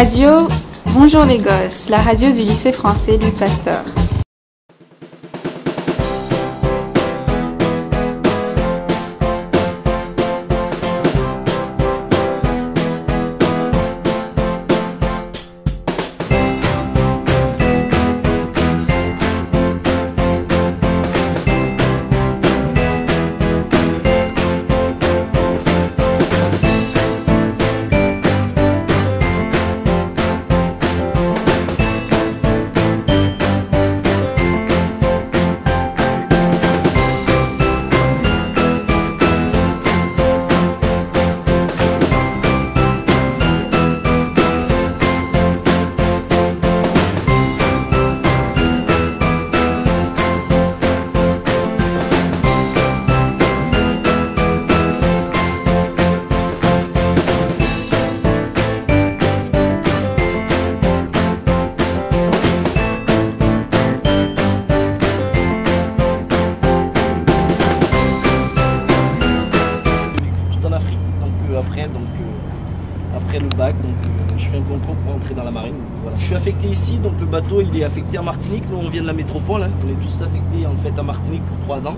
Radio Bonjour les gosses, la radio du lycée français Louis Pasteur. Après le bac, je fais un concours pour entrer dans la marine. Voilà. Je suis affecté ici, donc le bateau il est affecté à Martinique. Nous on vient de la métropole, hein. On est tous affectés en fait à Martinique pour 3 ans.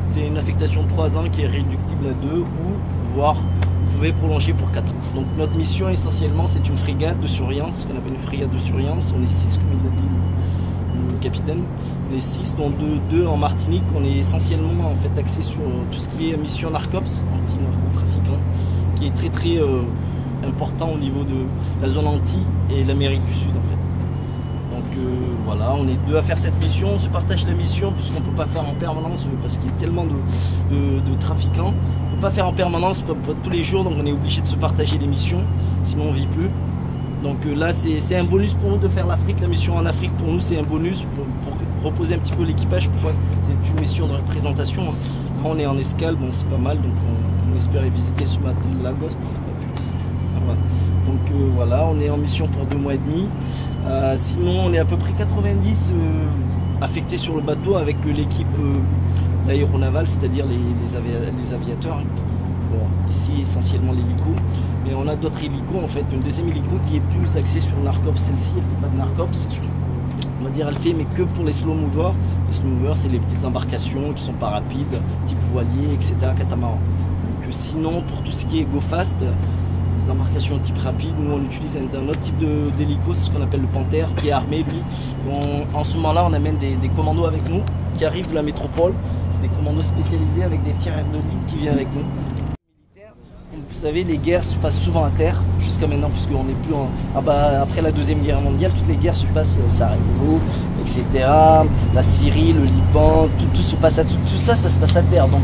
C'est une affectation de 3 ans qui est réductible à 2 ou voire vous pouvez prolonger pour 4 ans. Donc notre mission essentiellement c'est une frégate de surveillance, ce qu'on appelle une frégate de surveillance. On est 6 comme il l'a dit le capitaine. On est 6 dont 2 en Martinique. On est essentiellement en fait axé sur tout ce qui est mission Narcops, anti-narcotrafiquant, qui est très important au niveau de la zone Antilles et l'Amérique du Sud en fait. Donc voilà, on est 2 à faire cette mission, on se partage la mission puisqu'on ne peut pas faire en permanence parce qu'il y a tellement de trafiquants. On ne peut pas faire en permanence pas tous les jours, donc on est obligé de se partager les missions, sinon on ne vit plus. Donc là c'est un bonus pour nous de faire l'Afrique, la mission en Afrique pour nous c'est un bonus pour reposer un petit peu l'équipage. Pourquoi? C'est une mission de représentation. Là on est en escale, bon c'est pas mal, donc on espérait visiter ce matin Lagos. Donc voilà, on est en mission pour 2 mois et demi. Sinon, on est à peu près 90 affectés sur le bateau avec l'équipe aéronavale, c'est-à-dire les aviateurs. Bon, ici, essentiellement l'hélico. Mais on a d'autres hélicos, en fait. Une deuxième hélico qui est plus axée sur le Narcops. Celle-ci, elle ne fait pas de Narcops. On va dire, elle fait, mais que pour les slow movers. Les slow movers, c'est les petites embarcations qui sont pas rapides, type voilier, etc., catamaran. Donc sinon, pour tout ce qui est go fast, les embarcations type rapide, nous on utilise un autre type d'hélico, c'est ce qu'on appelle le Panther, qui est armé lui. En ce moment là on amène des commandos avec nous qui arrivent de la métropole. C'est des commandos spécialisés avec des tireurs de ligne qui viennent avec nous. Comme vous savez, les guerres se passent souvent à terre jusqu'à maintenant, puisqu'on n'est plus après la Deuxième Guerre mondiale, toutes les guerres se passent à Sarajevo, etc. La Syrie, le Liban, tout se passe tout ça se passe à terre. Donc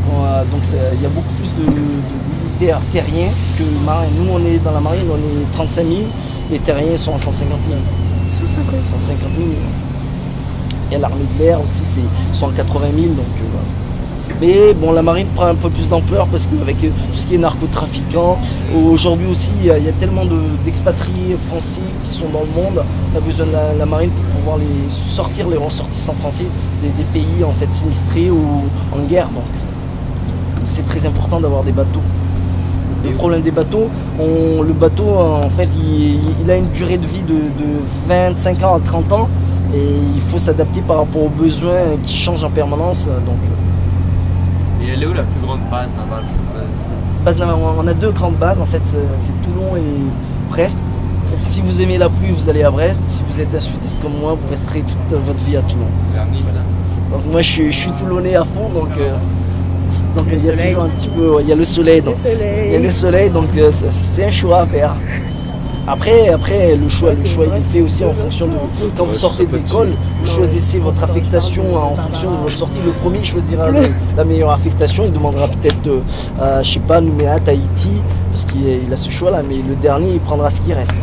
il y a beaucoup plus de militaires terriens que marins. Nous on est dans la marine, on est 35 000, les terriens sont à 150 000. 150 000. Il y a l'armée de l'air aussi, ils sont à 80 000. Donc, mais bon, la marine prend un peu plus d'ampleur parce qu'avec tout ce qui est narcotrafiquant, aujourd'hui aussi il y a tellement d'expatriés français qui sont dans le monde. On a besoin de la marine pour pouvoir sortir les ressortissants français des pays en fait sinistrés ou en guerre. Donc c'est très important d'avoir des bateaux. Le problème des bateaux, le bateau en fait il a une durée de vie de 25 ans à 30 ans et il faut s'adapter par rapport aux besoins qui changent en permanence. Donc, et elle est où la plus grande base navale française? Base navale, on a 2 grandes bases en fait, c'est Toulon et Brest. Si vous aimez la pluie, vous allez à Brest. Si vous êtes un sudiste comme moi, vous resterez toute votre vie à Toulon. Donc moi je suis toulonnais à fond, donc il y a toujours un petit peu, il y a le soleil, donc il y a le soleil, donc c'est un choix à faire. Après le choix il est fait aussi en fonction de quand vous sortez de l'école, vous choisissez votre affectation en fonction de votre sortie. Le premier choisira la meilleure affectation, il demandera peut-être je sais pas, Nouméa, Tahiti, parce qu'il a ce choix là, mais le dernier il prendra ce qui reste.